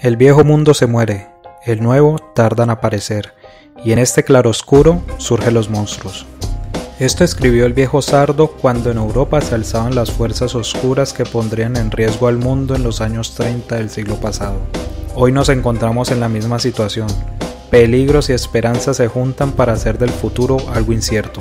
El viejo mundo se muere, el nuevo tarda en aparecer, y en este claroscuro surgen los monstruos. Esto escribió el viejo Sardo cuando en Europa se alzaban las fuerzas oscuras que pondrían en riesgo al mundo en los años 30 del siglo pasado. Hoy nos encontramos en la misma situación. Peligros y esperanzas se juntan para hacer del futuro algo incierto.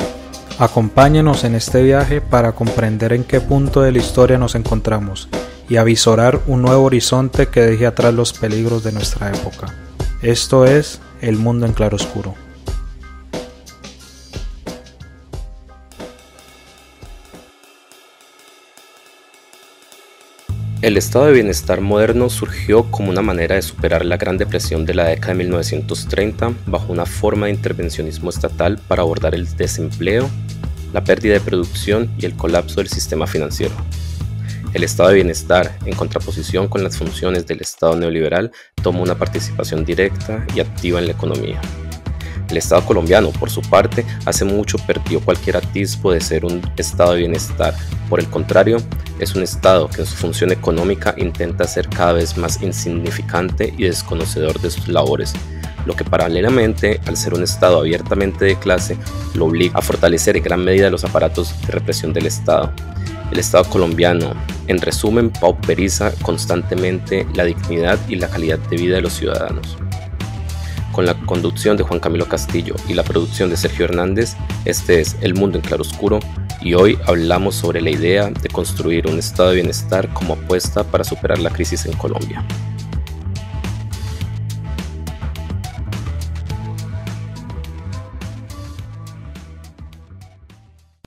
Acompáñenos en este viaje para comprender en qué punto de la historia nos encontramos y avisorar un nuevo horizonte que deje atrás los peligros de nuestra época. Esto es El Mundo en Claroscuro. El estado de bienestar moderno surgió como una manera de superar la Gran Depresión de la década de 1930 bajo una forma de intervencionismo estatal para abordar el desempleo, la pérdida de producción y el colapso del sistema financiero. El estado de bienestar, en contraposición con las funciones del estado neoliberal, tomó una participación directa y activa en la economía. El Estado colombiano, por su parte, hace mucho perdió cualquier atisbo de ser un estado de bienestar. Por el contrario, es un estado que en su función económica intenta ser cada vez más insignificante y desconocedor de sus labores, lo que paralelamente, al ser un estado abiertamente de clase, lo obliga a fortalecer en gran medida los aparatos de represión del Estado. El Estado colombiano, en resumen, pauperiza constantemente la dignidad y la calidad de vida de los ciudadanos. Con la conducción de Juan Camilo Castillo y la producción de Sergio Hernández, este es El Mundo en Claroscuro, y hoy hablamos sobre la idea de construir un estado de bienestar como apuesta para superar la crisis en Colombia.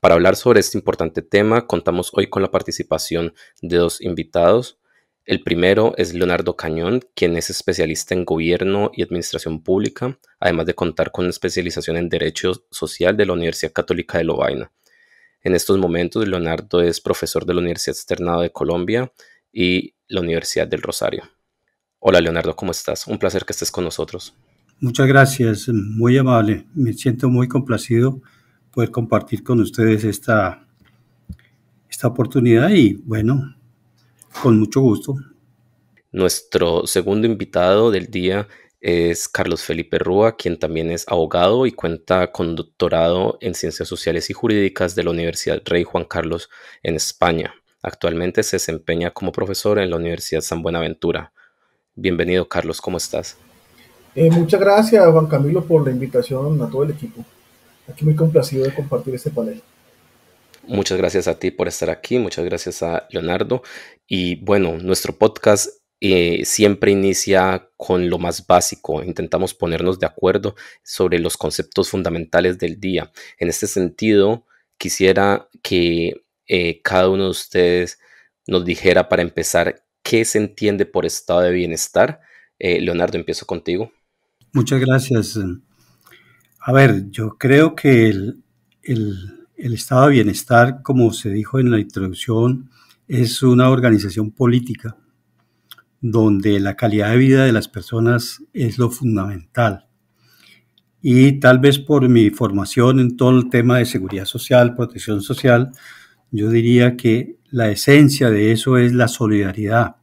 Para hablar sobre este importante tema, contamos hoy con la participación de dos invitados. El primero es Leonardo Cañón, quien es especialista en Gobierno y Administración Pública, además de contar con una especialización en Derecho Social de la Universidad Católica de Lovaina. En estos momentos, Leonardo es profesor de la Universidad Externado de Colombia y la Universidad del Rosario. Hola Leonardo, ¿cómo estás? Un placer que estés con nosotros. Muchas gracias, muy amable. Me siento muy complacido poder compartir con ustedes esta oportunidad y bueno, con mucho gusto. Nuestro segundo invitado del día es Carlos Felipe Rúa, quien también es abogado y cuenta con doctorado en Ciencias Sociales y Jurídicas de la Universidad Rey Juan Carlos en España. Actualmente se desempeña como profesor en la Universidad San Buenaventura. Bienvenido, Carlos, ¿cómo estás? Muchas gracias, Juan Camilo, por la invitación a todo el equipo. Aquí muy complacido de compartir este panel. Muchas gracias a ti por estar aquí, muchas gracias a Leonardo. Y bueno, nuestro podcast siempre inicia con lo más básico. Intentamos ponernos de acuerdo sobre los conceptos fundamentales del día. En este sentido, quisiera que cada uno de ustedes nos dijera para empezar qué se entiende por estado de bienestar. Leonardo, empiezo contigo. Muchas gracias. A ver, yo creo que el estado de bienestar, como se dijo en la introducción, es una organización política donde la calidad de vida de las personas es lo fundamental. Y tal vez por mi formación en todo el tema de seguridad social, protección social, yo diría que la esencia de eso es la solidaridad.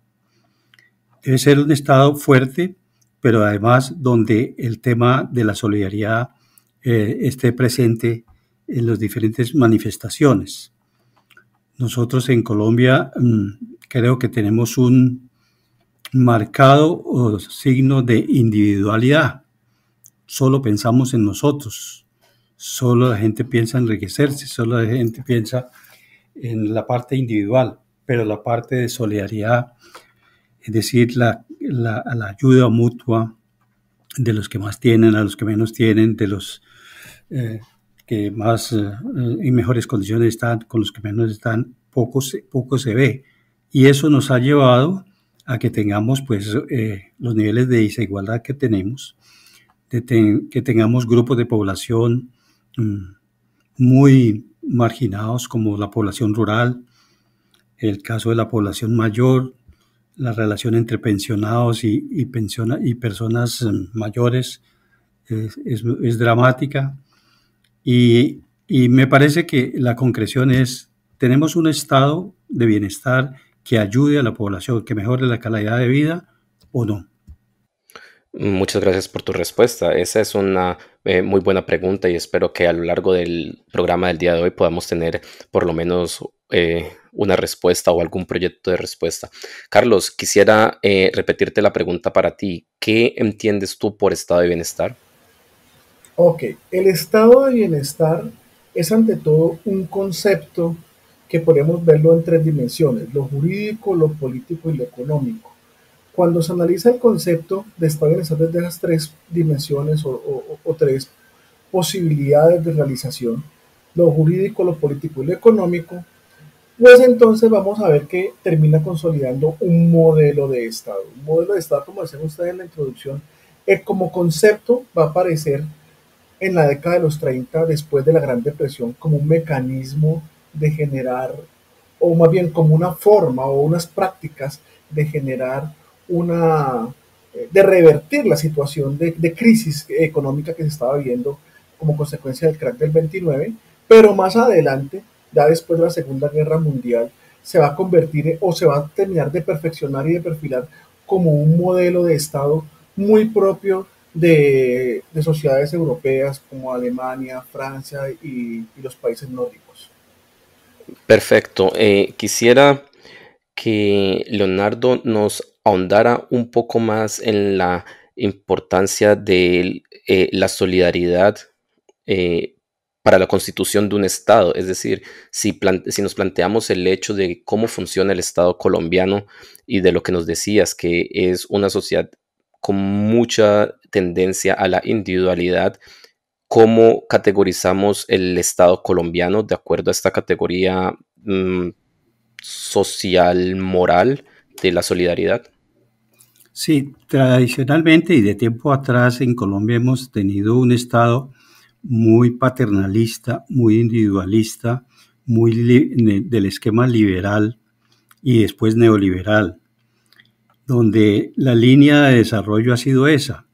Debe ser un estado fuerte, pero además donde el tema de la solidaridad esté presente en las diferentes manifestaciones. Nosotros en Colombia creo que tenemos un marcado signo de individualidad. Solo pensamos en nosotros, solo la gente piensa en enriquecerse, solo la gente piensa en la parte individual, pero la parte de solidaridad, es decir, la ayuda mutua de los que más tienen a los que menos tienen, de los que más en mejores condiciones están, con los que menos están, poco se ve. Y eso nos ha llevado a que tengamos pues, los niveles de desigualdad que tenemos, que tengamos grupos de población muy marginados como la población rural, el caso de la población mayor, la relación entre pensionados y personas mayores es dramática y me parece que la concreción es, tenemos un estado de bienestar que ayude a la población, que mejore la calidad de vida o no. Muchas gracias por tu respuesta. Esa es una muy buena pregunta y espero que a lo largo del programa del día de hoy podamos tener por lo menos una respuesta o algún proyecto de respuesta. Carlos, quisiera repetirte la pregunta para ti. ¿Qué entiendes tú por estado de bienestar? Ok, el estado de bienestar es ante todo un concepto que podemos verlo en tres dimensiones: lo jurídico, lo político y lo económico. Cuando se analiza el concepto de estado de bienestar desde esas tres dimensiones o tres posibilidades de realización, lo jurídico, lo político y lo económico, pues entonces vamos a ver que termina consolidando un modelo de Estado. Un modelo de Estado, como decían ustedes en la introducción, como concepto va a aparecer en la década de los 30, después de la Gran Depresión, como un mecanismo de generar, o más bien como una forma o unas prácticas de generar una, de revertir la situación de crisis económica que se estaba viviendo como consecuencia del crack del 29, pero más adelante, ya después de la Segunda Guerra Mundial, se va a convertir o se va a terminar de perfeccionar y de perfilar como un modelo de Estado muy propio de sociedades europeas como Alemania, Francia y los países nórdicos. Perfecto. Quisiera que Leonardo nos ahondara un poco más en la importancia de la solidaridad eh, para la constitución de un Estado. Es decir, si nos planteamos el hecho de cómo funciona el Estado colombiano y de lo que nos decías, que es una sociedad con mucha tendencia a la individualidad, ¿cómo categorizamos el Estado colombiano de acuerdo a esta categoría social, moral de la solidaridad? Sí, tradicionalmente y de tiempo atrás en Colombia hemos tenido un Estado muy paternalista, muy individualista, del esquema liberal y después neoliberal, donde la línea de desarrollo ha sido esa,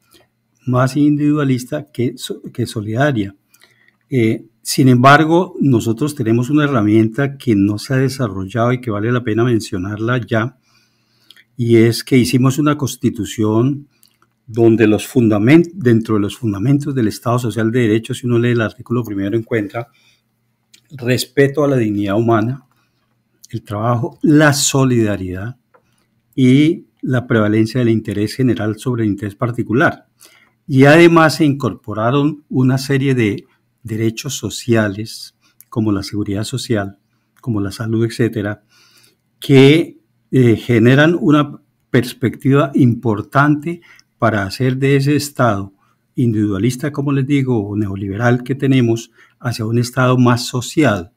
más individualista que solidaria. Sin embargo, nosotros tenemos una herramienta que no se ha desarrollado y que vale la pena mencionarla ya, y es que hicimos una constitución donde dentro de los fundamentos del Estado Social de Derecho, si uno lee el artículo primero, encuentra respeto a la dignidad humana, el trabajo, la solidaridad y la prevalencia del interés general sobre el interés particular. Y además se incorporaron una serie de derechos sociales, como la seguridad social, como la salud, etcétera, que generan una perspectiva importante para hacer de ese Estado individualista, como les digo, o neoliberal que tenemos, hacia un Estado más social,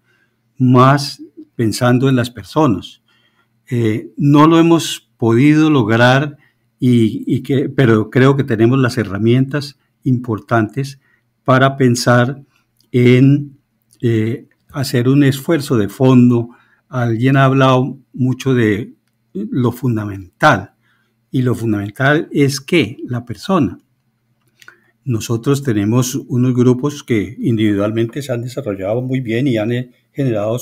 más pensando en las personas. No lo hemos podido lograr, pero creo que tenemos las herramientas importantes para pensar en hacer un esfuerzo de fondo. Alguien ha hablado mucho de lo fundamental, y lo fundamental es que la persona. Nosotros tenemos unos grupos que individualmente se han desarrollado muy bien y han generado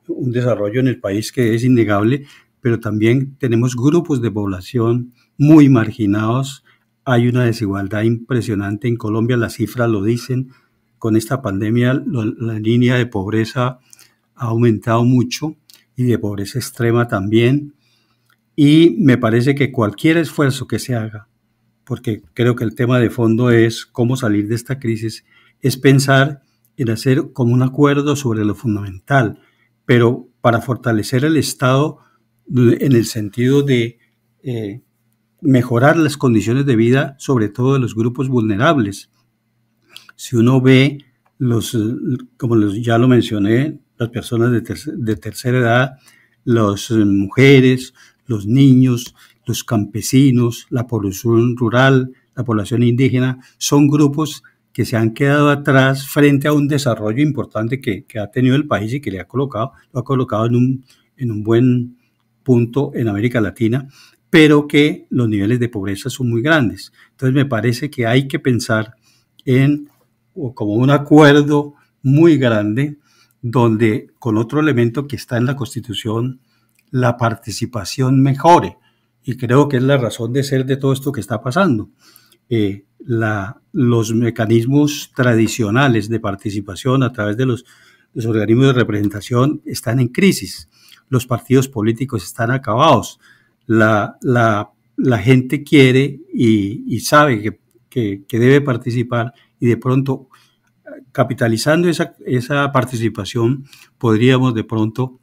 un desarrollo en el país que es innegable, pero también tenemos grupos de población muy marginados. Hay una desigualdad impresionante en Colombia, las cifras lo dicen. Con esta pandemia la línea de pobreza ha aumentado mucho y de pobreza extrema también. Y me parece que cualquier esfuerzo que se haga, porque creo que el tema de fondo es cómo salir de esta crisis, es pensar en hacer como un acuerdo sobre lo fundamental, pero para fortalecer el Estado en el sentido de mejorar las condiciones de vida, sobre todo de los grupos vulnerables. Si uno ve ya lo mencioné, las personas de tercera edad, las mujeres, los niños, los campesinos, la población rural, la población indígena, son grupos que se han quedado atrás frente a un desarrollo importante que ha tenido el país y que lo ha colocado en un buen punto en América Latina, pero que los niveles de pobreza son muy grandes. Entonces me parece que hay que pensar como un acuerdo muy grande, donde con otro elemento que está en la Constitución, la participación mejore. y creo que es la razón de ser de todo esto que está pasando. Los mecanismos tradicionales de participación a través de los organismos de representación están en crisis. Los partidos políticos están acabados. La gente quiere y sabe que debe participar, y de pronto, capitalizando esa participación, podríamos de pronto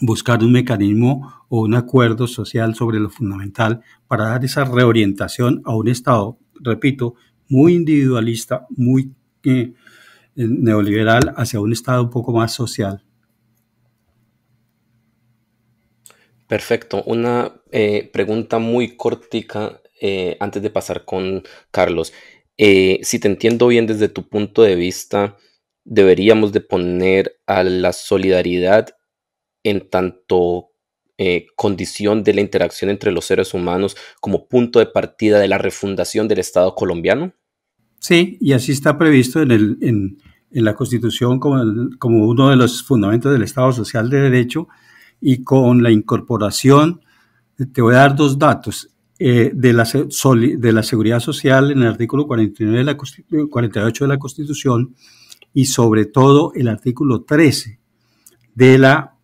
buscar un mecanismo o un acuerdo social sobre lo fundamental para dar esa reorientación a un Estado, repito, muy individualista, muy neoliberal, hacia un Estado un poco más social. Perfecto. Una pregunta muy cortica antes de pasar con Carlos. Si te entiendo bien desde tu punto de vista, deberíamos de poner a la solidaridad en tanto condición de la interacción entre los seres humanos como punto de partida de la refundación del Estado colombiano. Sí, y así está previsto en la Constitución como uno de los fundamentos del Estado Social de Derecho, y con la incorporación, te voy a dar dos datos, de la seguridad social en el artículo 48 de la Constitución, y sobre todo el artículo 13 de la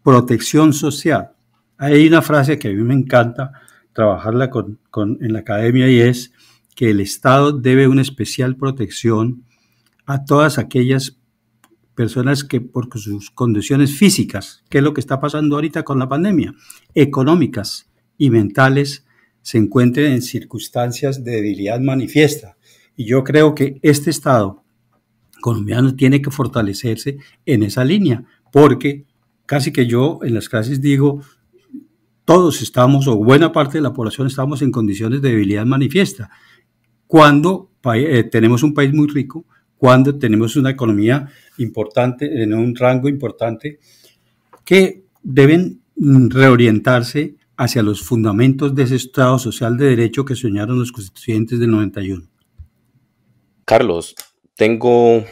protección social. Hay una frase que a mí me encanta trabajarla en la academia, y es que el Estado debe una especial protección a todas aquellas personas que por sus condiciones físicas, que es lo que está pasando ahorita con la pandemia, económicas y mentales, se encuentren en circunstancias de debilidad manifiesta. Y yo creo que este Estado colombiano tiene que fortalecerse en esa línea, porque casi que yo en las clases digo, todos estamos, o buena parte de la población estamos en condiciones de debilidad manifiesta. Cuando tenemos un país muy rico, cuando tenemos una economía importante, en un rango importante, que deben reorientarse hacia los fundamentos de ese Estado social de derecho que soñaron los constituyentes del 91. Carlos, tengo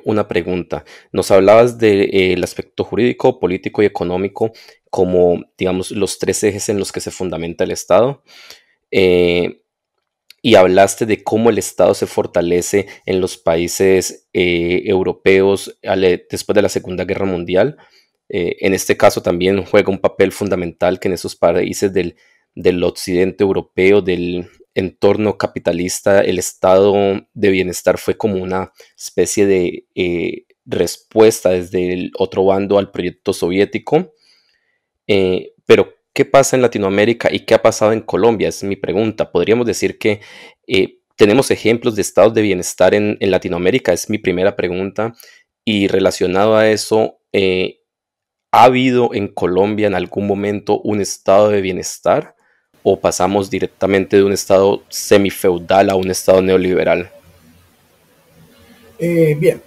una pregunta. Nos hablabas del aspecto jurídico, político y económico como, digamos, los tres ejes en los que se fundamenta el Estado. Y hablaste de cómo el Estado se fortalece en los países europeos después de la Segunda Guerra Mundial. En este caso también juega un papel fundamental que en esos países del occidente europeo, del entorno capitalista, el estado de bienestar fue como una especie de respuesta desde el otro bando al proyecto soviético. Pero, ¿qué pasa en Latinoamérica y qué ha pasado en Colombia? Es mi pregunta. ¿Podríamos decir que tenemos ejemplos de estados de bienestar en Latinoamérica? Es mi primera pregunta. Y relacionado a eso, ¿ha habido en Colombia en algún momento un estado de bienestar? ¿O pasamos directamente de un estado semifeudal a un estado neoliberal? Bien,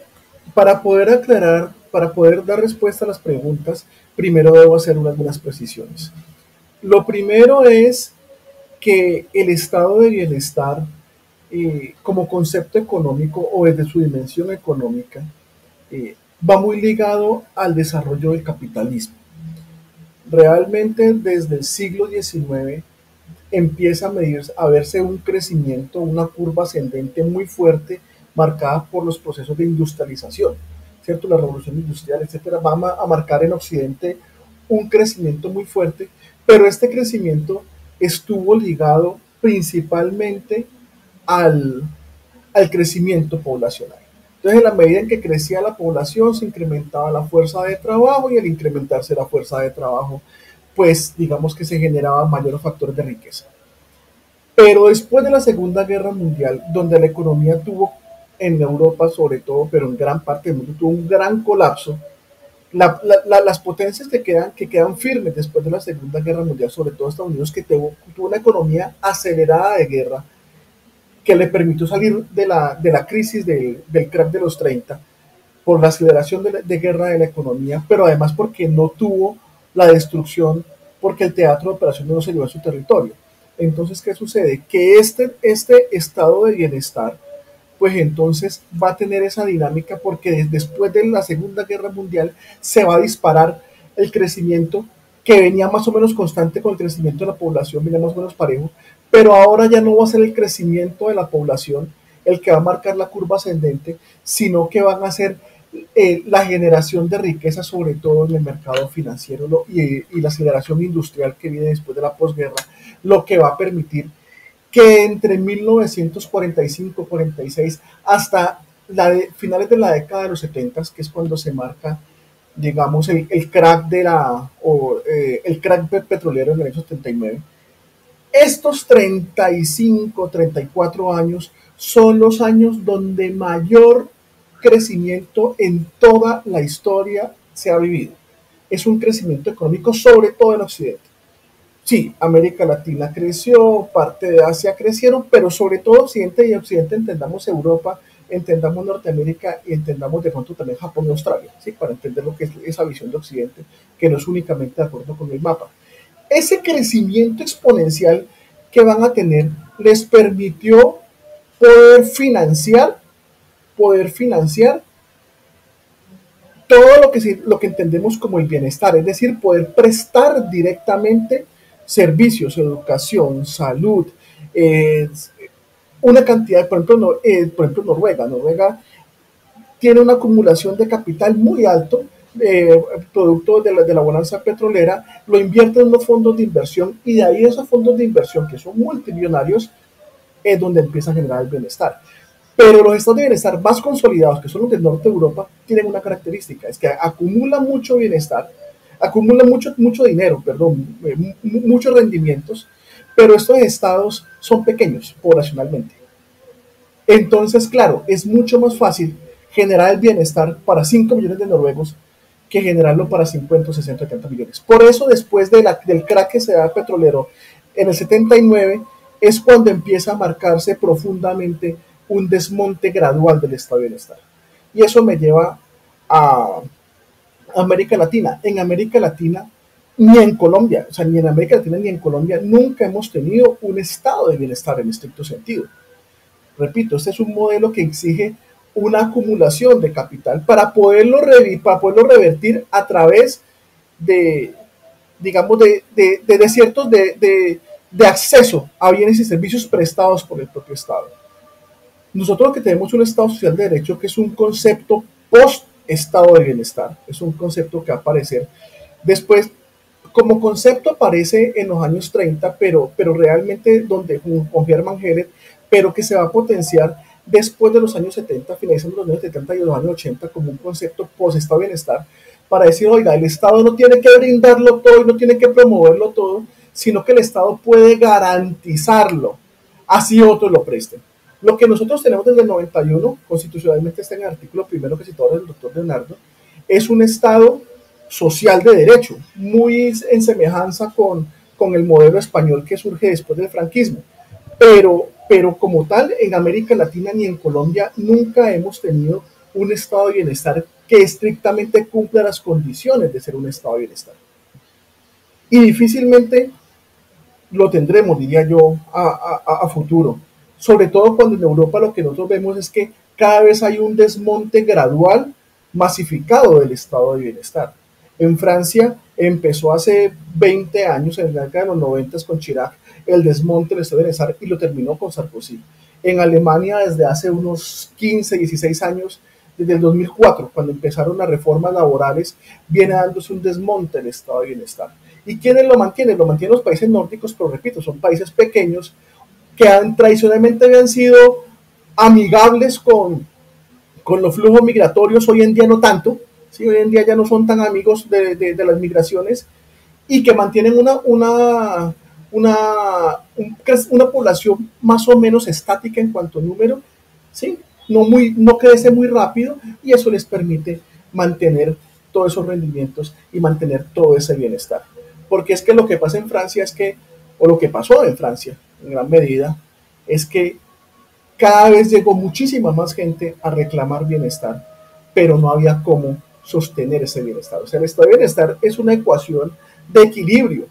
para poder aclarar, para poder dar respuesta a las preguntas, primero debo hacer algunas precisiones. Lo primero es que el estado de bienestar, como concepto económico o desde su dimensión económica, va muy ligado al desarrollo del capitalismo. Realmente desde el siglo XIX empieza a verse un crecimiento, una curva ascendente muy fuerte, marcada por los procesos de industrialización, ¿cierto? La revolución industrial, etcétera, va a marcar en Occidente un crecimiento muy fuerte, pero este crecimiento estuvo ligado principalmente al crecimiento poblacional. Entonces, en la medida en que crecía la población, se incrementaba la fuerza de trabajo, y al incrementarse la fuerza de trabajo, pues digamos que se generaban mayores factores de riqueza. Pero después de la Segunda Guerra Mundial, donde la economía tuvo, en Europa sobre todo, pero en gran parte del mundo, tuvo un gran colapso, las potencias que quedan firmes después de la Segunda Guerra Mundial, sobre todo Estados Unidos, que tuvo una economía acelerada de guerra, que le permitió salir de la crisis del crack de los 30, por la aceleración de guerra de la economía, pero además porque no tuvo la destrucción, porque el teatro de operaciones no se llevó a su territorio. Entonces, ¿qué sucede? Que este estado de bienestar, pues entonces va a tener esa dinámica, porque después de la Segunda Guerra Mundial se va a disparar el crecimiento que venía más o menos constante con el crecimiento de la población, venía más o menos parejo, pero ahora ya no va a ser el crecimiento de la población el que va a marcar la curva ascendente, sino que van a ser la generación de riqueza, sobre todo en el mercado financiero y la aceleración industrial que viene después de la posguerra, lo que va a permitir que entre 1945-46 hasta finales de la década de los 70, que es cuando se marca, digamos, el crack el crack petrolero en el año 79, estos 35, 34 años son los años donde mayor crecimiento en toda la historia se ha vivido. Es un crecimiento económico, sobre todo en Occidente. Sí, América Latina creció, parte de Asia crecieron, pero sobre todo Occidente, y Occidente entendamos Europa, entendamos Norteamérica y entendamos de pronto también Japón y Australia, ¿sí? Para entender lo que es esa visión de Occidente, que no es únicamente de acuerdo con el mapa. Ese crecimiento exponencial que van a tener les permitió poder financiar todo lo que entendemos como el bienestar, es decir, poder prestar directamente servicios, educación, salud, una cantidad, por ejemplo, Noruega tiene una acumulación de capital muy alto, producto de la bonanza petrolera, lo invierte en unos fondos de inversión y de ahí esos fondos de inversión que son multimillonarios es donde empieza a generar el bienestar. Pero los estados de bienestar más consolidados, que son los del norte de Europa, tienen una característica, es que acumulan mucho bienestar, acumulan mucho dinero, perdón, muchos rendimientos, pero estos estados son pequeños poblacionalmente. Entonces, claro, es mucho más fácil generar el bienestar para 5 millones de noruegos que generarlo para 50, 60, 70 millones. Por eso, después del crack que se da petrolero en el 79, es cuando empieza a marcarse profundamente un desmonte gradual del estado de bienestar. Y eso me lleva a América Latina. En América Latina, ni en Colombia, o sea, ni en América Latina ni en Colombia, nunca hemos tenido un estado de bienestar en estricto sentido. Repito, este es un modelo que exige una acumulación de capital para poderlo revertir a través de, digamos, de desiertos de acceso a bienes y servicios prestados por el propio Estado. Nosotros lo que tenemos es un Estado social de derecho que es un concepto post-estado de bienestar, es un concepto que va a aparecer después, como concepto aparece en los años 30, pero realmente donde con Hermann Heret, pero que se va a potenciar después de los años 70, finalizando los años 70 y los años 80, como un concepto post-estado de bienestar, para decir, oiga, el Estado no tiene que brindarlo todo y no tiene que promoverlo todo, sino que el Estado puede garantizarlo, así otros lo presten. Lo que nosotros tenemos desde el 91, constitucionalmente está en el artículo primero que citó el doctor Leonardo, es un Estado social de derecho, muy en semejanza con el modelo español que surge después del franquismo. Pero como tal, en América Latina ni en Colombia nunca hemos tenido un estado de bienestar que estrictamente cumpla las condiciones de ser un estado de bienestar. Y difícilmente lo tendremos, diría yo, a futuro. Sobre todo cuando en Europa lo que nosotros vemos es que cada vez hay un desmonte gradual, masificado del estado de bienestar. En Francia empezó hace 20 años, en la década de los 90 con Chirac, el desmonte del estado de bienestar y lo terminó con Sarkozy. En Alemania desde hace unos 15, 16 años, desde el 2004, cuando empezaron las reformas laborales, viene dándose un desmonte del estado de bienestar. ¿Y quiénes lo mantienen? Lo mantienen los países nórdicos, pero repito, son países pequeños que tradicionalmente habían sido amigables con los flujos migratorios, hoy en día no tanto, ¿sí? Hoy en día ya no son tan amigos de las migraciones y que mantienen una población más o menos estática en cuanto a número, ¿sí? No crece muy rápido y eso les permite mantener todos esos rendimientos y mantener todo ese bienestar. Porque es que lo que pasa en Francia o lo que pasó en Francia en gran medida, es que cada vez llegó muchísima más gente a reclamar bienestar, pero no había cómo sostener ese bienestar. O sea, el estado de bienestar es una ecuación de equilibrio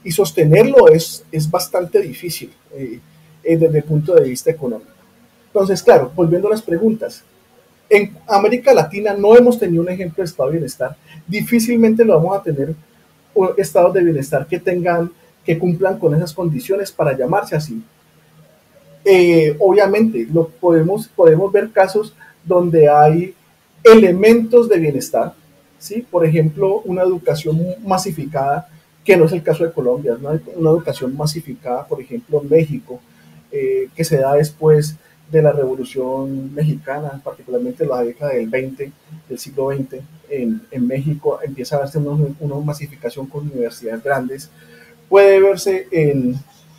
y sostenerlo es bastante difícil desde el punto de vista económico. Entonces, claro, volviendo a las preguntas, en América Latina no hemos tenido un ejemplo de estado de bienestar, difícilmente lo vamos a tener estados de bienestar que cumplan con esas condiciones para llamarse así. Obviamente, podemos ver casos donde hay elementos de bienestar, ¿sí? Por ejemplo, una educación masificada, que no es el caso de Colombia, ¿no? Una educación masificada, por ejemplo, en México, que se da después de la Revolución Mexicana, particularmente la década del siglo XX, en México empieza a darse una masificación con universidades grandes, puede verse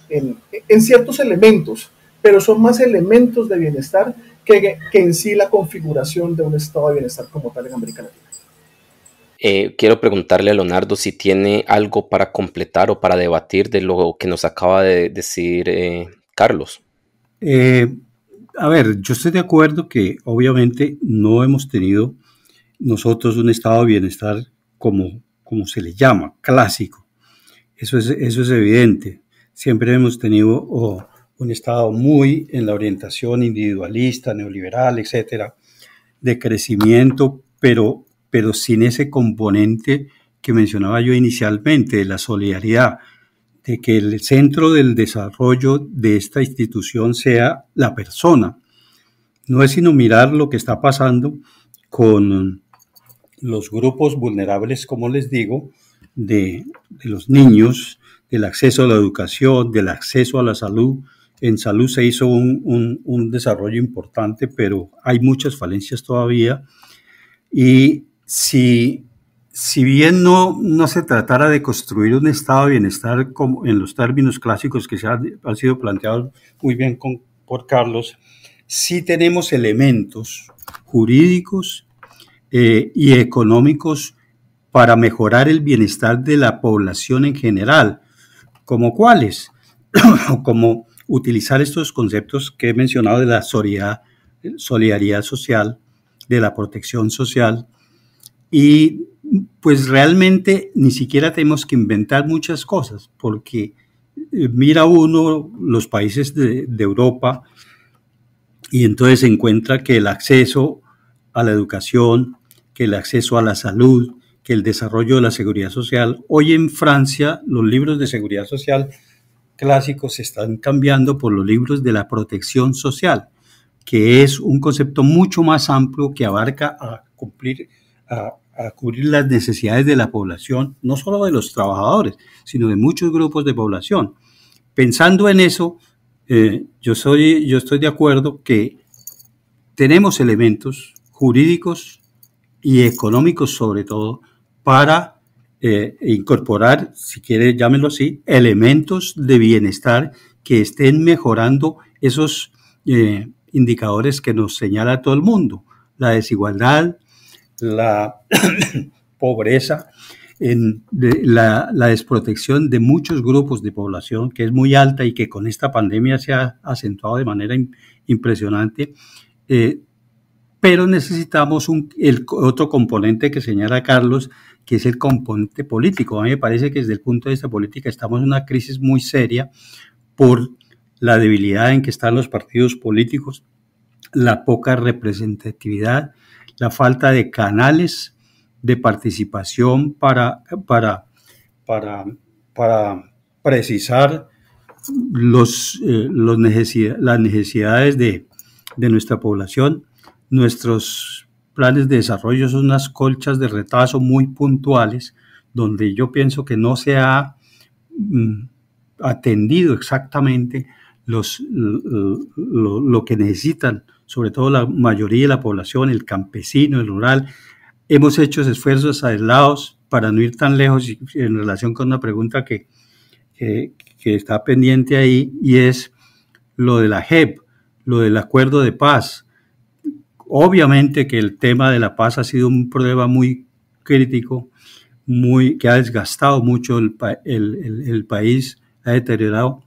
en ciertos elementos, pero son más elementos de bienestar que en sí la configuración de un estado de bienestar como tal en América Latina. Quiero preguntarle a Leonardo si tiene algo para completar o para debatir de lo que nos acaba de decir Carlos. A ver, yo estoy de acuerdo que obviamente no hemos tenido nosotros un estado de bienestar como se le llama, clásico. Eso es evidente. Siempre hemos tenido un estado muy en la orientación individualista, neoliberal, etcétera, de crecimiento, pero sin ese componente que mencionaba yo inicialmente, de la solidaridad, de que el centro del desarrollo de esta institución sea la persona. No es sino mirar lo que está pasando con los grupos vulnerables, como les digo, de los niños, del acceso a la educación, del acceso a la salud. En salud se hizo un desarrollo importante, pero hay muchas falencias todavía. Y si bien no se tratara de construir un estado de bienestar como en los términos clásicos que han sido planteados muy bien por Carlos, sí tenemos elementos jurídicos y económicos para mejorar el bienestar de la población en general. ¿Como cuáles? Como utilizar estos conceptos que he mencionado de la solidaridad social, de la protección social, y pues realmente ni siquiera tenemos que inventar muchas cosas, porque mira uno los países de Europa y entonces se encuentra que el acceso a la educación, que el acceso a la salud, que el desarrollo de la seguridad social. Hoy en Francia los libros de seguridad social clásicos se están cambiando por los libros de la protección social, que es un concepto mucho más amplio que abarca a cubrir las necesidades de la población, no solo de los trabajadores, sino de muchos grupos de población. Pensando en eso, yo estoy de acuerdo que tenemos elementos jurídicos y económicos sobre todo para incorporar, si quiere llámenlo así, elementos de bienestar que estén mejorando esos indicadores que nos señala todo el mundo, la desigualdad, la pobreza, la desprotección de muchos grupos de población, que es muy alta y que con esta pandemia se ha acentuado de manera impresionante, pero necesitamos el otro componente que señala Carlos, que es el componente político. A mí me parece que desde el punto de vista político estamos en una crisis muy seria por la debilidad en que están los partidos políticos, la poca representatividad, la falta de canales de participación para precisar las necesidades de nuestra población. Nuestros planes de desarrollo son unas colchas de retazo muy puntuales, donde yo pienso que no se ha atendido exactamente lo que necesitan, sobre todo la mayoría de la población, el campesino, el rural. Hemos hecho esfuerzos aislados para no ir tan lejos en relación con una pregunta que está pendiente ahí, y es lo de la JEP, lo del acuerdo de paz. Obviamente que el tema de la paz ha sido un problema muy crítico, que ha desgastado mucho el país, ha deteriorado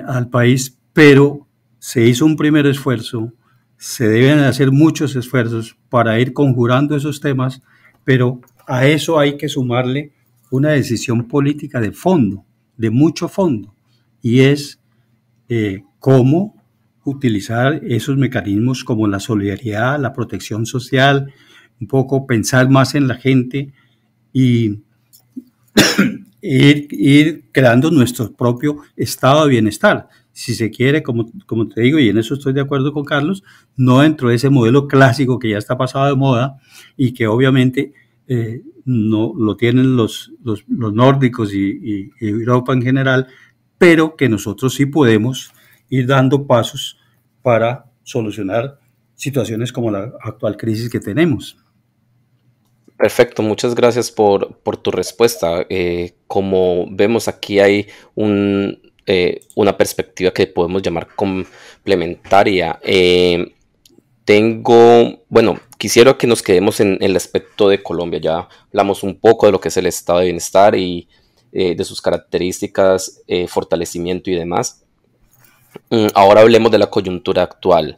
al país, pero se hizo un primer esfuerzo, se deben hacer muchos esfuerzos para ir conjurando esos temas, pero a eso hay que sumarle una decisión política de fondo, de mucho fondo, y es cómo utilizar esos mecanismos como la solidaridad, la protección social, un poco pensar más en la gente y ir creando nuestro propio estado de bienestar. Si se quiere, como te digo, y en eso estoy de acuerdo con Carlos, no dentro de ese modelo clásico que ya está pasado de moda y que obviamente no lo tienen los nórdicos y Europa en general, pero que nosotros sí podemos ir dando pasos para solucionar situaciones como la actual crisis que tenemos. Perfecto, muchas gracias por tu respuesta. Como vemos, aquí hay una perspectiva que podemos llamar complementaria. Quisiera que nos quedemos en el aspecto de Colombia. Ya hablamos un poco de lo que es el estado de bienestar y de sus características, fortalecimiento y demás. Ahora hablemos de la coyuntura actual.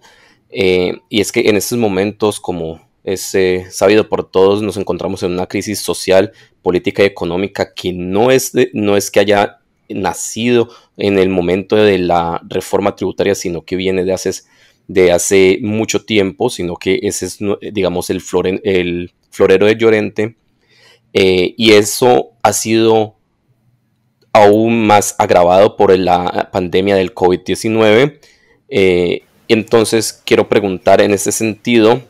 Y es que en estos momentos, como es sabido por todos, nos encontramos en una crisis social, política y económica que no es que haya nacido en el momento de la reforma tributaria, sino que viene de hace mucho tiempo, sino que ese es, digamos, el florero de Llorente, y eso ha sido aún más agravado por la pandemia del COVID-19. Entonces quiero preguntar en este sentido,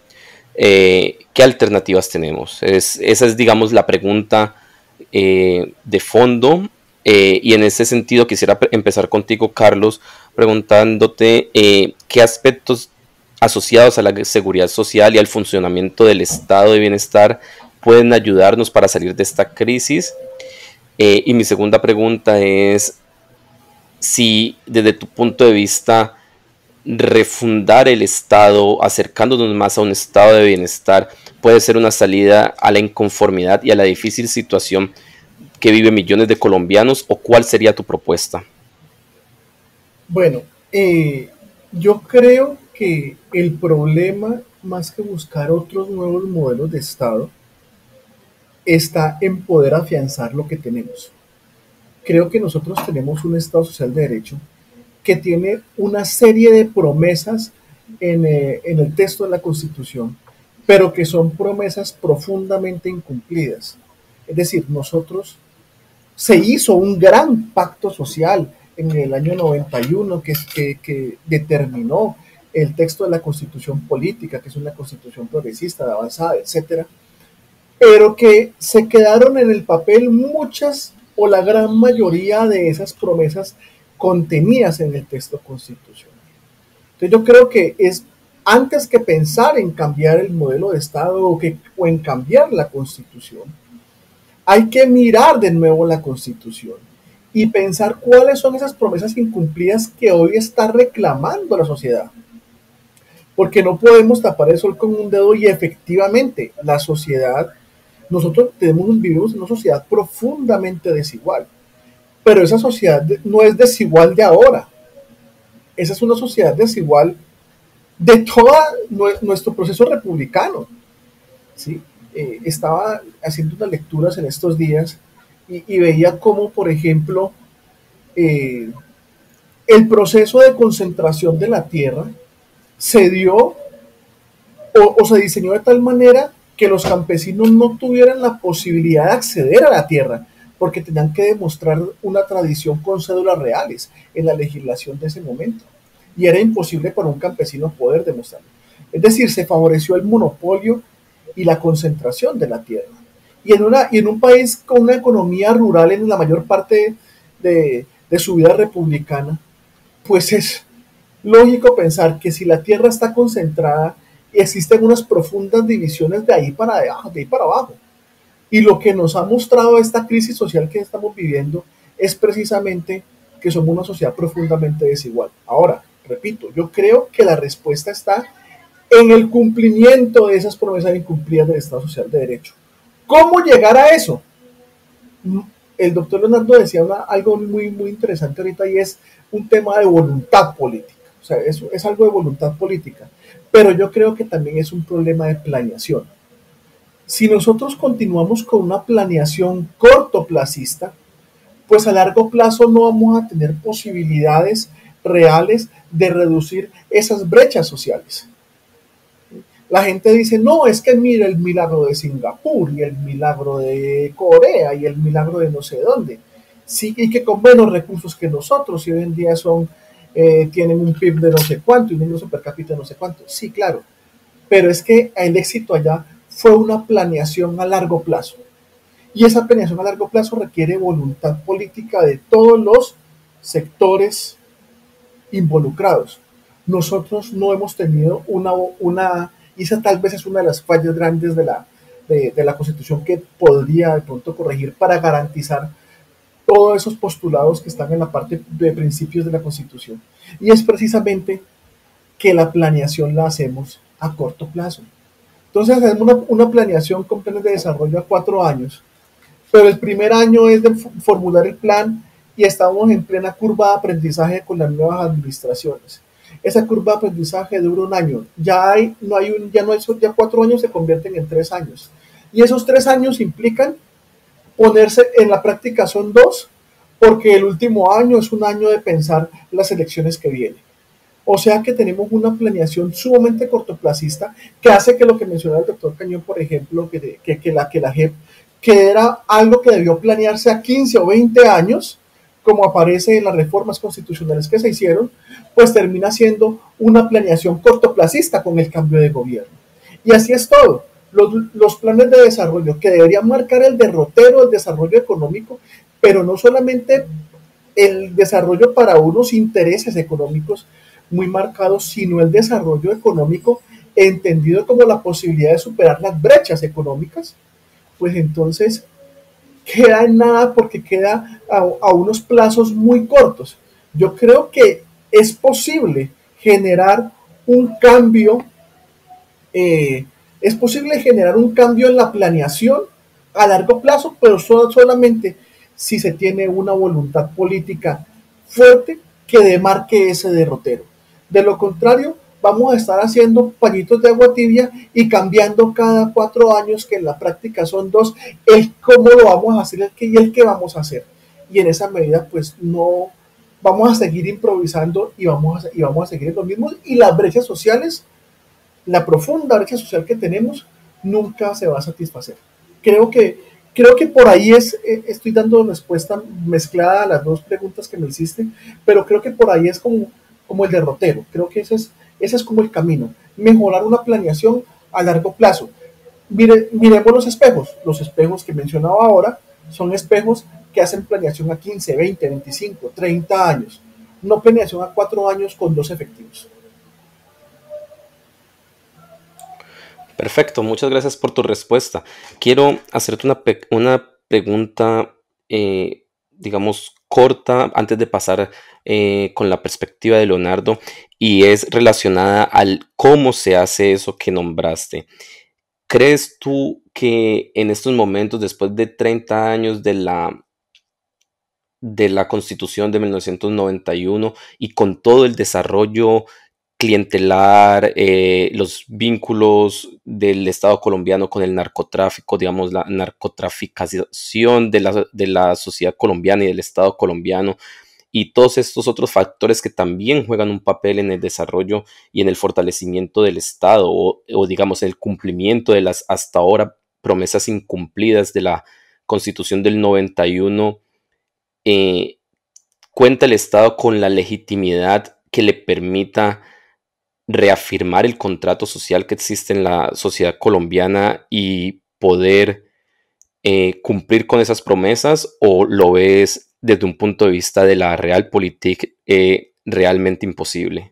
¿qué alternativas tenemos? Esa es, digamos, la pregunta de fondo, y en ese sentido quisiera empezar contigo, Carlos, preguntándote qué aspectos asociados a la seguridad social y al funcionamiento del estado de bienestar pueden ayudarnos para salir de esta crisis. Y mi segunda pregunta es si desde tu punto de vista refundar el Estado, acercándonos más a un estado de bienestar, puede ser una salida a la inconformidad y a la difícil situación que viven millones de colombianos, o cuál sería tu propuesta. Bueno, yo creo que el problema, más que buscar otros nuevos modelos de Estado, está en poder afianzar lo que tenemos. Creo que nosotros tenemos un Estado social de derecho que tiene una serie de promesas en el texto de la Constitución, pero que son promesas profundamente incumplidas. Es decir, se hizo un gran pacto social en el año 91 que determinó el texto de la Constitución política, que es una constitución progresista, de avanzada, etcétera, pero que se quedaron en el papel muchas o la gran mayoría de esas promesas contenidas en el texto constitucional. Entonces yo creo que es antes que pensar en cambiar el modelo de Estado o en cambiar la Constitución, hay que mirar de nuevo la Constitución y pensar cuáles son esas promesas incumplidas que hoy está reclamando la sociedad. Porque no podemos tapar el sol con un dedo, y efectivamente la sociedad, nosotros vivimos en una sociedad profundamente desigual, pero esa sociedad no es desigual de ahora. Esa es una sociedad desigual de todo nuestro proceso republicano, ¿sí? Estaba haciendo unas lecturas en estos días y veía cómo, por ejemplo, el proceso de concentración de la tierra se dio o se diseñó de tal manera que los campesinos no tuvieran la posibilidad de acceder a la tierra, porque tenían que demostrar una tradición con cédulas reales en la legislación de ese momento. Y era imposible para un campesino poder demostrarlo. Es decir, se favoreció el monopolio y la concentración de la tierra. Y en un país con una economía rural en la mayor parte de su vida republicana, pues es lógico pensar que si la tierra está concentrada, existen unas profundas divisiones de ahí para abajo. Y lo que nos ha mostrado esta crisis social que estamos viviendo es precisamente que somos una sociedad profundamente desigual. Ahora, repito, yo creo que la respuesta está en el cumplimiento de esas promesas incumplidas del Estado Social de Derecho. ¿Cómo llegar a eso? El doctor Leonardo decía algo muy, muy interesante ahorita, y es un tema de voluntad política. O sea, eso es algo de voluntad política. Pero yo creo que también es un problema de planeación. Si nosotros continuamos con una planeación cortoplacista, pues a largo plazo no vamos a tener posibilidades reales de reducir esas brechas sociales. La gente dice, no, es que mira el milagro de Singapur y el milagro de Corea y el milagro de no sé dónde. Sí, y que con menos recursos que nosotros, y hoy en día tienen un PIB de no sé cuánto y un ingreso per cápita de no sé cuánto. Sí, claro, pero es que el éxito allá fue una planeación a largo plazo. Y esa planeación a largo plazo requiere voluntad política de todos los sectores involucrados. Nosotros no hemos tenido y esa tal vez es una de las fallas grandes de la Constitución que podría de pronto corregir para garantizar todos esos postulados que están en la parte de principios de la Constitución. Y es precisamente que la planeación la hacemos a corto plazo. Entonces hacemos una planeación con planes de desarrollo a 4 años, pero el primer año es de formular el plan y estamos en plena curva de aprendizaje con las nuevas administraciones. Esa curva de aprendizaje dura un año, ya 4 años se convierten en 3 años. Y esos 3 años implican ponerse en la práctica, son 2, porque el último año es un año de pensar las elecciones que vienen. O sea que tenemos una planeación sumamente cortoplacista que hace que lo que mencionaba el doctor Cañón, por ejemplo, que la JEP, que era algo que debió planearse a 15 o 20 años, como aparece en las reformas constitucionales que se hicieron, pues termina siendo una planeación cortoplacista con el cambio de gobierno. Y así es todo. Los planes de desarrollo que deberían marcar el derrotero del desarrollo económico, pero no solamente el desarrollo para unos intereses económicos muy marcados, sino el desarrollo económico entendido como la posibilidad de superar las brechas económicas, pues entonces queda en nada porque queda a unos plazos muy cortos. Yo creo que es posible generar un cambio, en la planeación a largo plazo, pero solamente si se tiene una voluntad política fuerte que demarque ese derrotero. De lo contrario, vamos a estar haciendo pañitos de agua tibia y cambiando cada 4 años, que en la práctica son 2, el cómo lo vamos a hacer y el qué vamos a hacer. Y en esa medida, pues no vamos a seguir improvisando y vamos a seguir en lo mismo. Y las brechas sociales, la profunda brecha social que tenemos, nunca se va a satisfacer. Creo que por ahí estoy dando respuesta mezclada a las 2 preguntas que me hiciste, pero creo que por ahí es como el derrotero. Creo que ese es como el camino. Mejorar una planeación a largo plazo. Miremos los espejos que mencionaba ahora son espejos que hacen planeación a 15, 20, 25, 30 años, no planeación a 4 años con 2 efectivos. Perfecto, muchas gracias por tu respuesta. Quiero hacerte una pregunta, digamos, corta antes de pasar con la perspectiva de Leonardo, y es relacionada al cómo se hace eso que nombraste. ¿Crees tú que en estos momentos, después de 30 años de la Constitución de 1991 y con todo el desarrollo clientelar, los vínculos del Estado colombiano con el narcotráfico, digamos, la narcotraficación de la sociedad colombiana y del Estado colombiano, y todos estos otros factores que también juegan un papel en el desarrollo y en el fortalecimiento del Estado, o digamos, el cumplimiento de las hasta ahora promesas incumplidas de la Constitución del 91, cuenta el Estado con la legitimidad que le permita reafirmar el contrato social que existe en la sociedad colombiana y poder cumplir con esas promesas, o lo ves desde un punto de vista de la realpolitik realmente imposible?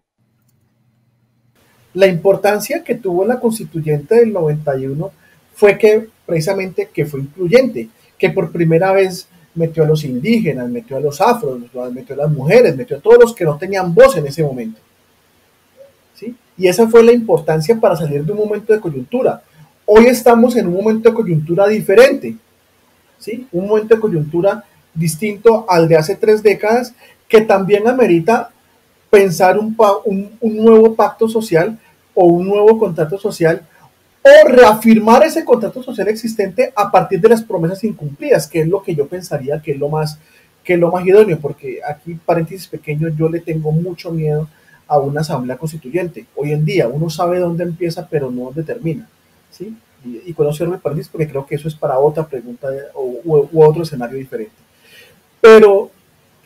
La importancia que tuvo la constituyente del 91 fue que precisamente que fue incluyente, que por primera vez metió a los indígenas, metió a los afros, metió a las mujeres, metió a todos los que no tenían voz en ese momento. ¿Sí? Y esa fue la importancia para salir de un momento de coyuntura. Hoy estamos en un momento de coyuntura diferente, ¿sí? Un momento de coyuntura distinto al de hace 3 décadas, que también amerita pensar un nuevo pacto social o un nuevo contrato social, o reafirmar ese contrato social existente a partir de las promesas incumplidas, que es lo que yo pensaría que es lo más idóneo, porque aquí, paréntesis pequeño, yo le tengo mucho miedo a una asamblea constituyente. Hoy en día uno sabe dónde empieza, pero no dónde termina, ¿sí? Y con eso cierro el paréntesis porque creo que eso es para otra pregunta u otro escenario diferente. Pero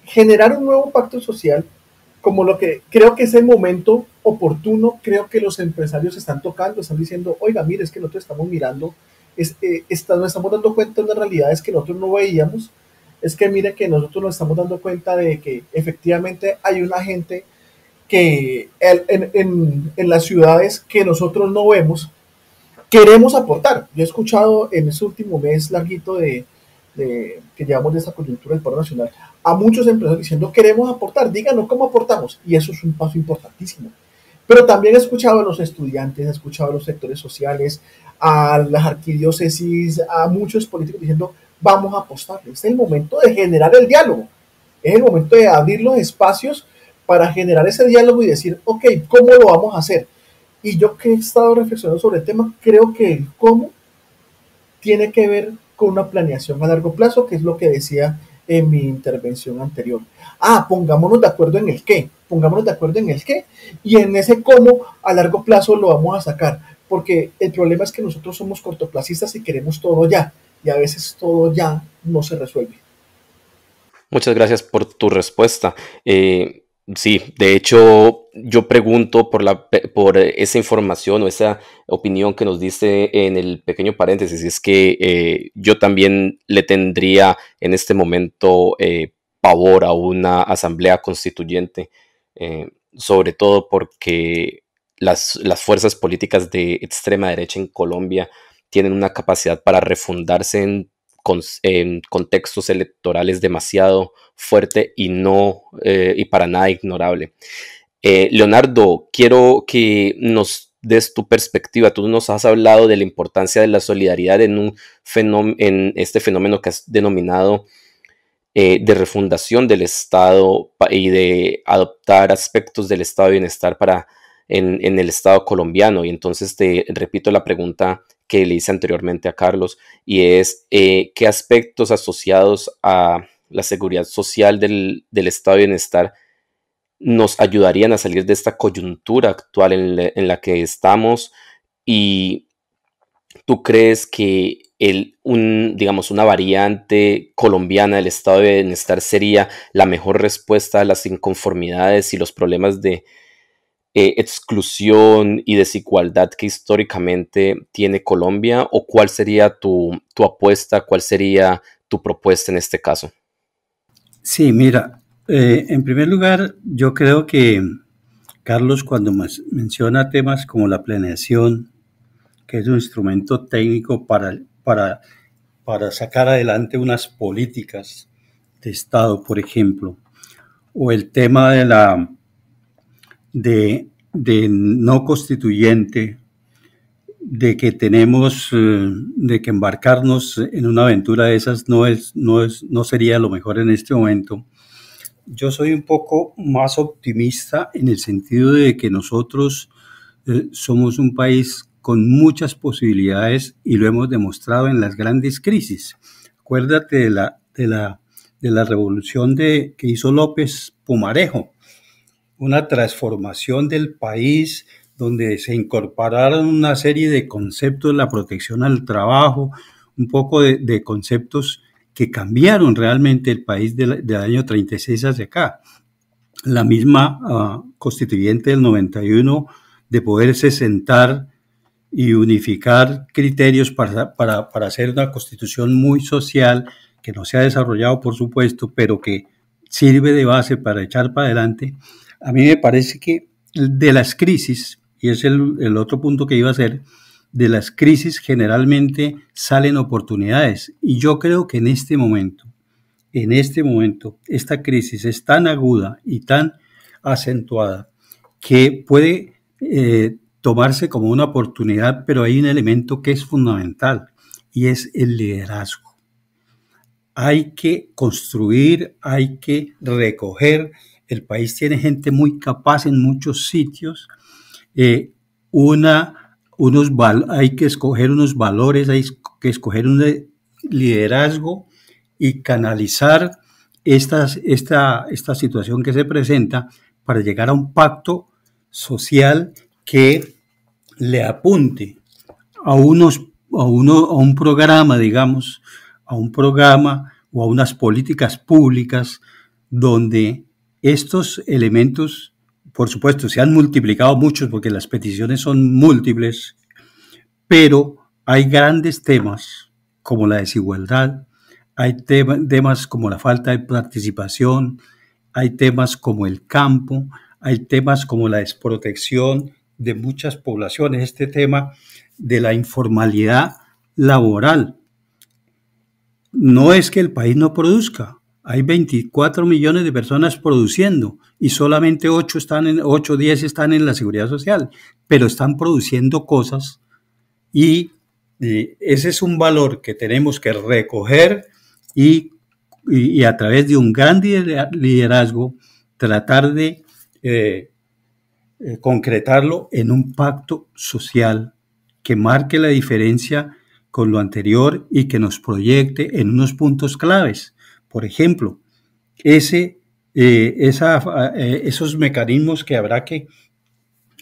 generar un nuevo pacto social, como lo que creo que es el momento oportuno, creo que los empresarios están tocando, están diciendo, oiga, mire, es que nosotros estamos mirando, nos estamos dando cuenta de unas realidades que nosotros no veíamos, es que mire que nosotros nos estamos dando cuenta de que efectivamente hay una gente que en las ciudades que nosotros no vemos, queremos aportar. Yo he escuchado en este último mes larguito que llevamos de esta coyuntura del paro nacional a muchos empresarios diciendo queremos aportar, díganos cómo aportamos, y eso es un paso importantísimo. Pero también he escuchado a los estudiantes, he escuchado a los sectores sociales, a las arquidiócesis, a muchos políticos diciendo vamos a apostar. Es el momento de generar el diálogo, es el momento de abrir los espacios para generar ese diálogo y decir, ok, ¿cómo lo vamos a hacer? Y yo que he estado reflexionando sobre el tema, creo que el cómo tiene que ver con una planeación a largo plazo, que es lo que decía en mi intervención anterior. Pongámonos de acuerdo en el qué, y en ese cómo a largo plazo lo vamos a sacar, porque el problema es que nosotros somos cortoplacistas y queremos todo ya, y a veces todo ya no se resuelve. Muchas gracias por tu respuesta. Sí, de hecho, yo pregunto por esa información o esa opinión que nos diste en el pequeño paréntesis. Es que yo también le tendría en este momento pavor a una asamblea constituyente, sobre todo porque las fuerzas políticas de extrema derecha en Colombia tienen una capacidad para refundarse en contextos electorales demasiado fuerte y para nada ignorable. Leonardo, quiero que nos des tu perspectiva. Tú nos has hablado de la importancia de la solidaridad en este fenómeno que has denominado de refundación del Estado y de adoptar aspectos del estado de bienestar en el Estado colombiano. Y entonces te repito la pregunta que le hice anteriormente a Carlos, y es ¿qué aspectos asociados a la seguridad social del estado de bienestar nos ayudarían a salir de esta coyuntura actual en la que estamos? ¿Y tú crees que digamos, una variante colombiana del estado de bienestar sería la mejor respuesta a las inconformidades y los problemas de exclusión y desigualdad que históricamente tiene Colombia? ¿O cuál sería tu apuesta, cuál sería tu propuesta en este caso? Sí, mira, en primer lugar, yo creo que Carlos, cuando menciona temas como la planeación, que es un instrumento técnico para sacar adelante unas políticas de Estado, por ejemplo, o el tema de no constituyente, de que tenemos de que embarcarnos en una aventura de esas no sería lo mejor en este momento. Yo soy un poco más optimista en el sentido de que nosotros somos un país con muchas posibilidades y lo hemos demostrado en las grandes crisis. Acuérdate de la revolución que hizo López Pumarejo, una transformación del país donde se incorporaron una serie de conceptos, la protección al trabajo, un poco de conceptos que cambiaron realmente el país del año 36 hacia acá. La misma constituyente del 91 de poderse sentar y unificar criterios para hacer una constitución muy social, que no se ha desarrollado, por supuesto, pero que sirve de base para echar para adelante. A mí me parece que de las crisis, y es el otro punto que iba a hacer, de las crisis generalmente salen oportunidades. Y yo creo que en este momento, esta crisis es tan aguda y tan acentuada que puede tomarse como una oportunidad, pero hay un elemento que es fundamental y es el liderazgo. Hay que construir, hay que recoger. El país tiene gente muy capaz en muchos sitios. Hay que escoger unos valores, hay que escoger un liderazgo y canalizar esta situación que se presenta para llegar a un pacto social que le apunte a un programa, digamos, a un programa o a unas políticas públicas donde estos elementos, por supuesto, se han multiplicado muchos porque las peticiones son múltiples, pero hay grandes temas como la desigualdad, hay temas como la falta de participación, hay temas como el campo, hay temas como la desprotección de muchas poblaciones, este tema de la informalidad laboral. No es que el país no produzca, hay 24 millones de personas produciendo y solamente 8 o 10 están en la seguridad social, pero están produciendo cosas y ese es un valor que tenemos que recoger y a través de un gran liderazgo tratar de concretarlo en un pacto social que marque la diferencia con lo anterior y que nos proyecte en unos puntos claves. Por ejemplo, esos mecanismos que habrá que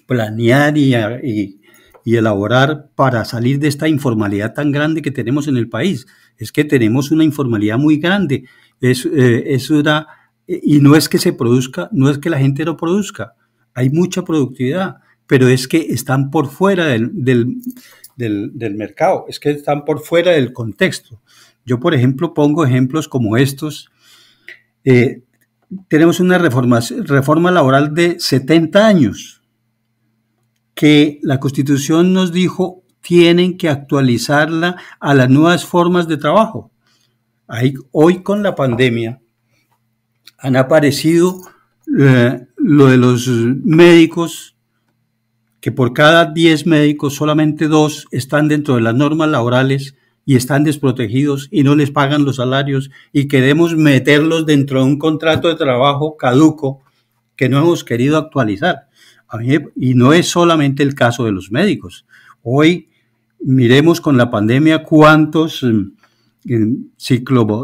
planear y elaborar para salir de esta informalidad tan grande que tenemos en el país. Es que tenemos una informalidad muy grande. Y no es que se produzca, no es que la gente no produzca. Hay mucha productividad, pero es que están por fuera del mercado, es que están por fuera del contexto. Yo, por ejemplo, pongo ejemplos como estos. Tenemos una reforma laboral de 70 años que la Constitución nos dijo tienen que actualizarla a las nuevas formas de trabajo. Hoy con la pandemia han aparecido lo de los médicos, que por cada 10 médicos solamente 2 están dentro de las normas laborales y están desprotegidos y no les pagan los salarios y queremos meterlos dentro de un contrato de trabajo caduco que no hemos querido actualizar. Y no es solamente el caso de los médicos. Hoy miremos con la pandemia cuántos ciclo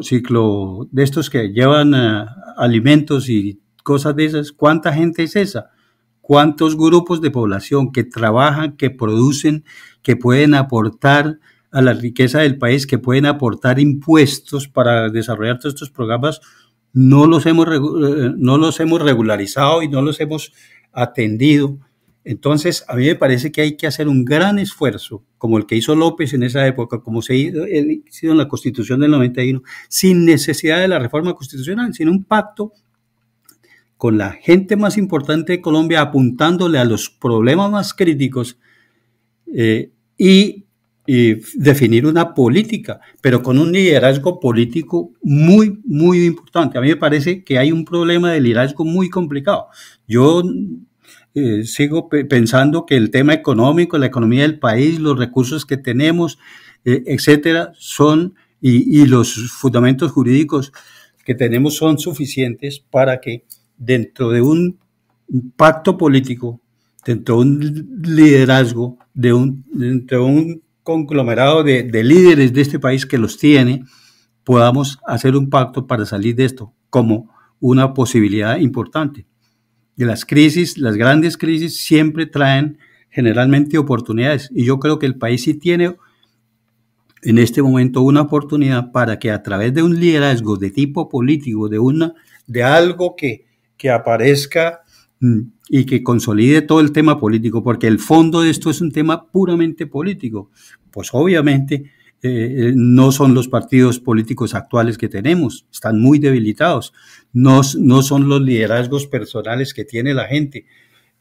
de estos que llevan alimentos y cosas de esas, ¿cuánta gente es esa? ¿Cuántos grupos de población que trabajan, que producen, que pueden aportar a la riqueza del país, que pueden aportar impuestos para desarrollar todos estos programas? No los hemos regularizado y no los hemos atendido. Entonces, a mí me parece que hay que hacer un gran esfuerzo, como el que hizo López en esa época, como se hizo en la Constitución del 91, sin necesidad de la reforma constitucional, sino un pacto con la gente más importante de Colombia, apuntándole a los problemas más críticos y definir una política, pero con un liderazgo político muy, muy importante. A mí me parece que hay un problema de liderazgo muy complicado. Yo sigo pensando que el tema económico, la economía del país, los recursos que tenemos, etcétera, y los fundamentos jurídicos que tenemos son suficientes para que dentro de un pacto político, dentro de un liderazgo, dentro de un conglomerado de líderes de este país que los tiene, podamos hacer un pacto para salir de esto como una posibilidad importante. De las crisis, las grandes crisis siempre traen generalmente oportunidades y yo creo que el país sí tiene en este momento una oportunidad para que a través de un liderazgo de tipo político, de algo que aparezca y que consolide todo el tema político, porque el fondo de esto es un tema puramente político. Pues obviamente no son los partidos políticos actuales que tenemos, están muy debilitados, no son los liderazgos personales que tiene la gente,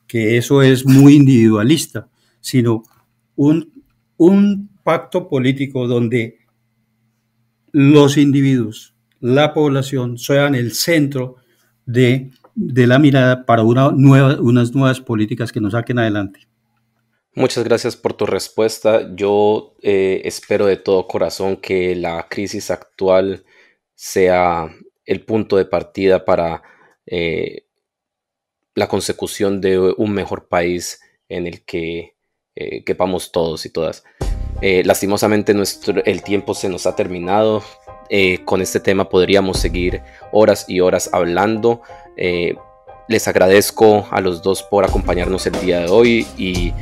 que eso es muy individualista, sino un pacto político donde los individuos, la población, sean el centro de la mirada para unas nuevas políticas que nos saquen adelante. Muchas gracias por tu respuesta. Yo espero de todo corazón que la crisis actual sea el punto de partida para la consecución de un mejor país en el que quepamos todos y todas. Lastimosamente el tiempo se nos ha terminado. Con este tema podríamos seguir horas y horas hablando. Les agradezco a los dos por acompañarnos el día de hoy y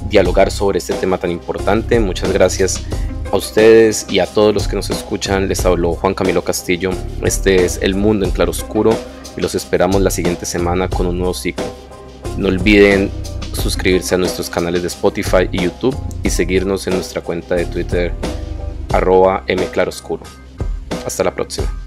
dialogar sobre este tema tan importante. Muchas gracias a ustedes y a todos los que nos escuchan. Les habló Juan Camilo Castillo. Este es El Mundo en Claroscuro y los esperamos la siguiente semana con un nuevo ciclo. No olviden suscribirse a nuestros canales de Spotify y YouTube y seguirnos en nuestra cuenta de Twitter @mclaroscuro. Hasta la próxima.